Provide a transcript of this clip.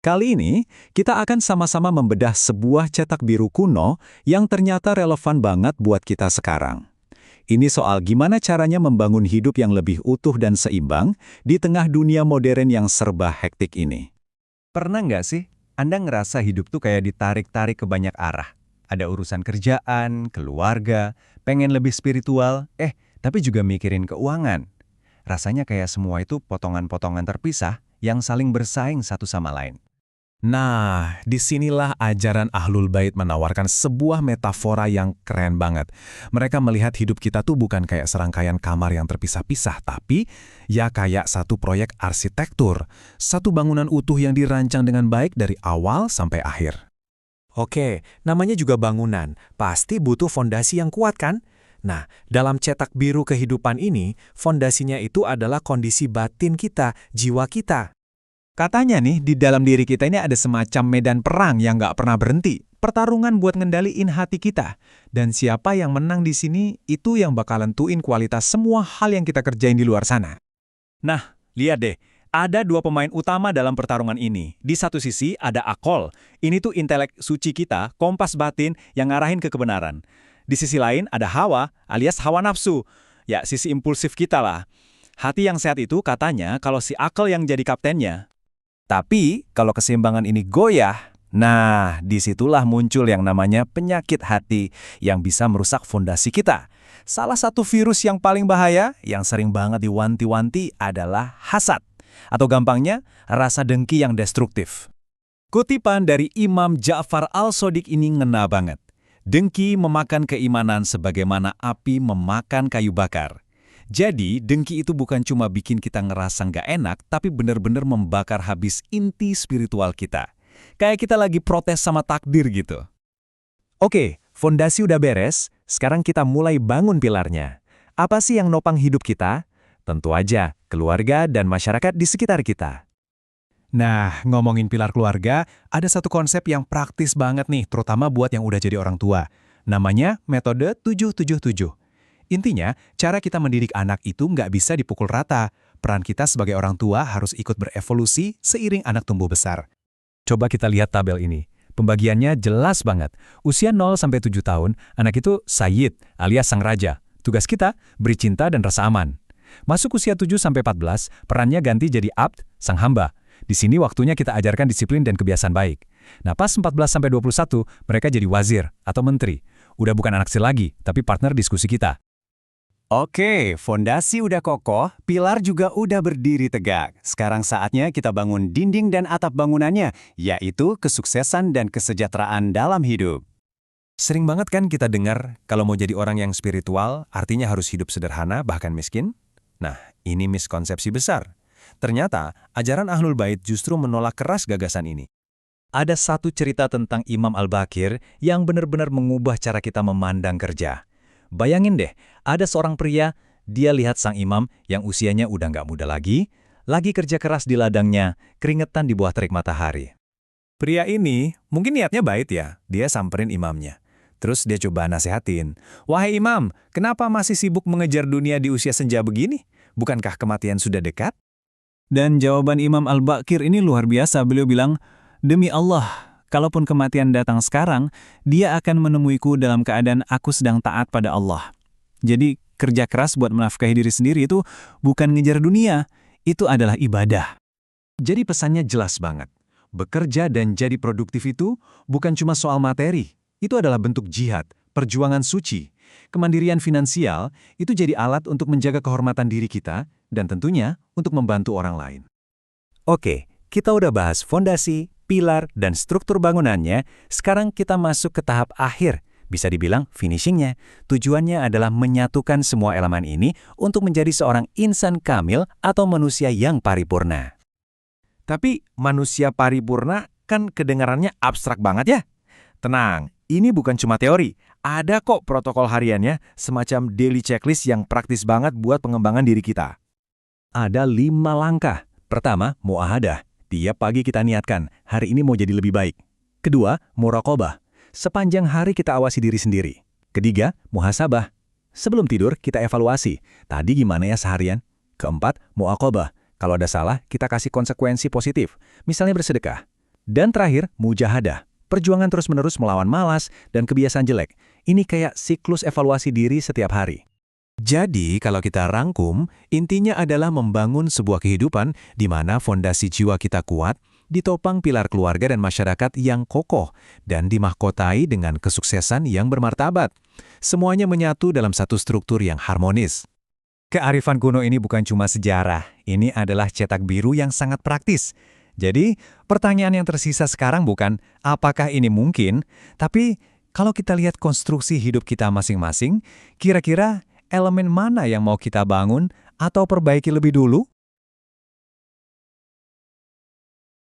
Kali ini, kita akan sama-sama membedah sebuah cetak biru kuno yang ternyata relevan banget buat kita sekarang. Ini soal gimana caranya membangun hidup yang lebih utuh dan seimbang di tengah dunia modern yang serba hektik ini. Pernah nggak sih Anda ngerasa hidup tuh kayak ditarik-tarik ke banyak arah? Ada urusan kerjaan, keluarga, pengen lebih spiritual, tapi juga mikirin keuangan. Rasanya kayak semua itu potongan-potongan terpisah yang saling bersaing satu sama lain. Nah, disinilah ajaran Ahlul Bait menawarkan sebuah metafora yang keren banget. Mereka melihat hidup kita tuh bukan kayak serangkaian kamar yang terpisah-pisah, tapi ya kayak satu proyek arsitektur, satu bangunan utuh yang dirancang dengan baik dari awal sampai akhir. Oke, namanya juga bangunan, pasti butuh fondasi yang kuat kan? Nah, dalam cetak biru kehidupan ini, fondasinya itu adalah kondisi batin kita, jiwa kita. Katanya nih, di dalam diri kita ini ada semacam medan perang yang nggak pernah berhenti. Pertarungan buat ngendaliin hati kita. Dan siapa yang menang di sini, itu yang bakal nentuin kualitas semua hal yang kita kerjain di luar sana. Nah, lihat deh. Ada dua pemain utama dalam pertarungan ini. Di satu sisi ada Akol. Ini tuh intelek suci kita, kompas batin yang ngarahin ke kebenaran. Di sisi lain ada Hawa, alias hawa nafsu. Ya, sisi impulsif kita lah. Hati yang sehat itu katanya kalau si Akal yang jadi kaptennya. Tapi, kalau keseimbangan ini goyah, nah, disitulah muncul yang namanya penyakit hati yang bisa merusak fondasi kita. Salah satu virus yang paling bahaya, yang sering banget diwanti-wanti adalah hasad. Atau gampangnya, rasa dengki yang destruktif. Kutipan dari Imam Ja'far al-Shadiq ini ngena banget. Dengki memakan keimanan sebagaimana api memakan kayu bakar. Jadi, dengki itu bukan cuma bikin kita ngerasa nggak enak, tapi benar-benar membakar habis inti spiritual kita. Kayak kita lagi protes sama takdir gitu. Oke, fondasi udah beres, sekarang kita mulai bangun pilarnya. Apa sih yang nopang hidup kita? Tentu aja, keluarga dan masyarakat di sekitar kita. Nah, ngomongin pilar keluarga, ada satu konsep yang praktis banget nih, terutama buat yang udah jadi orang tua. Namanya metode 777. Intinya, cara kita mendidik anak itu nggak bisa dipukul rata. Peran kita sebagai orang tua harus ikut berevolusi seiring anak tumbuh besar. Coba kita lihat tabel ini. Pembagiannya jelas banget. Usia 0-7 tahun, anak itu Sayyid alias sang raja. Tugas kita, beri cinta dan rasa aman. Masuk usia 7-14, perannya ganti jadi Abd, sang hamba. Di sini waktunya kita ajarkan disiplin dan kebiasaan baik. Nah, pas 14-21, mereka jadi wazir atau menteri. Udah bukan anak kecil lagi, tapi partner diskusi kita. Oke, fondasi udah kokoh, pilar juga udah berdiri tegak. Sekarang saatnya kita bangun dinding dan atap bangunannya, yaitu kesuksesan dan kesejahteraan dalam hidup. Sering banget kan kita dengar, kalau mau jadi orang yang spiritual, artinya harus hidup sederhana, bahkan miskin? Nah, ini miskonsepsi besar. Ternyata, ajaran Ahlul Bait justru menolak keras gagasan ini. Ada satu cerita tentang Imam Al-Baqir yang benar-benar mengubah cara kita memandang kerja. Bayangin deh, ada seorang pria, dia lihat sang imam yang usianya udah nggak muda lagi kerja keras di ladangnya, keringetan di bawah terik matahari. Pria ini mungkin niatnya baik ya, dia samperin imamnya. Terus dia coba nasehatin, "Wahai imam, kenapa masih sibuk mengejar dunia di usia senja begini? Bukankah kematian sudah dekat?" Dan jawaban Imam Al-Baqir ini luar biasa, beliau bilang, "Demi Allah, kalaupun kematian datang sekarang, dia akan menemuiku dalam keadaan aku sedang taat pada Allah." Jadi, kerja keras buat menafkahi diri sendiri itu bukan ngejar dunia, itu adalah ibadah. Jadi pesannya jelas banget. Bekerja dan jadi produktif itu bukan cuma soal materi. Itu adalah bentuk jihad, perjuangan suci. Kemandirian finansial itu jadi alat untuk menjaga kehormatan diri kita dan tentunya untuk membantu orang lain. Oke, kita udah bahas fondasi, pilar, dan struktur bangunannya. Sekarang kita masuk ke tahap akhir. Bisa dibilang finishingnya. Tujuannya adalah menyatukan semua elemen ini untuk menjadi seorang insan kamil atau manusia yang paripurna. Tapi manusia paripurna kan kedengarannya abstrak banget ya? Tenang, ini bukan cuma teori. Ada kok protokol hariannya, semacam daily checklist yang praktis banget buat pengembangan diri kita. Ada 5 langkah. Pertama, mu'ahadah. Tiap pagi kita niatkan, hari ini mau jadi lebih baik. Kedua, muraqabah. Sepanjang hari kita awasi diri sendiri. Ketiga, muhasabah. Sebelum tidur, kita evaluasi. Tadi gimana ya seharian? Keempat, mu'aqabah. Kalau ada salah, kita kasih konsekuensi positif. Misalnya bersedekah. Dan terakhir, mujahadah. Perjuangan terus-menerus melawan malas dan kebiasaan jelek. Ini kayak siklus evaluasi diri setiap hari. Jadi, kalau kita rangkum, intinya adalah membangun sebuah kehidupan di mana fondasi jiwa kita kuat, ditopang pilar keluarga dan masyarakat yang kokoh, dan dimahkotai dengan kesuksesan yang bermartabat. Semuanya menyatu dalam satu struktur yang harmonis. Kearifan kuno ini bukan cuma sejarah, ini adalah cetak biru yang sangat praktis. Jadi, pertanyaan yang tersisa sekarang bukan apakah ini mungkin, tapi kalau kita lihat konstruksi hidup kita masing-masing, kira-kira elemen mana yang mau kita bangun atau perbaiki lebih dulu?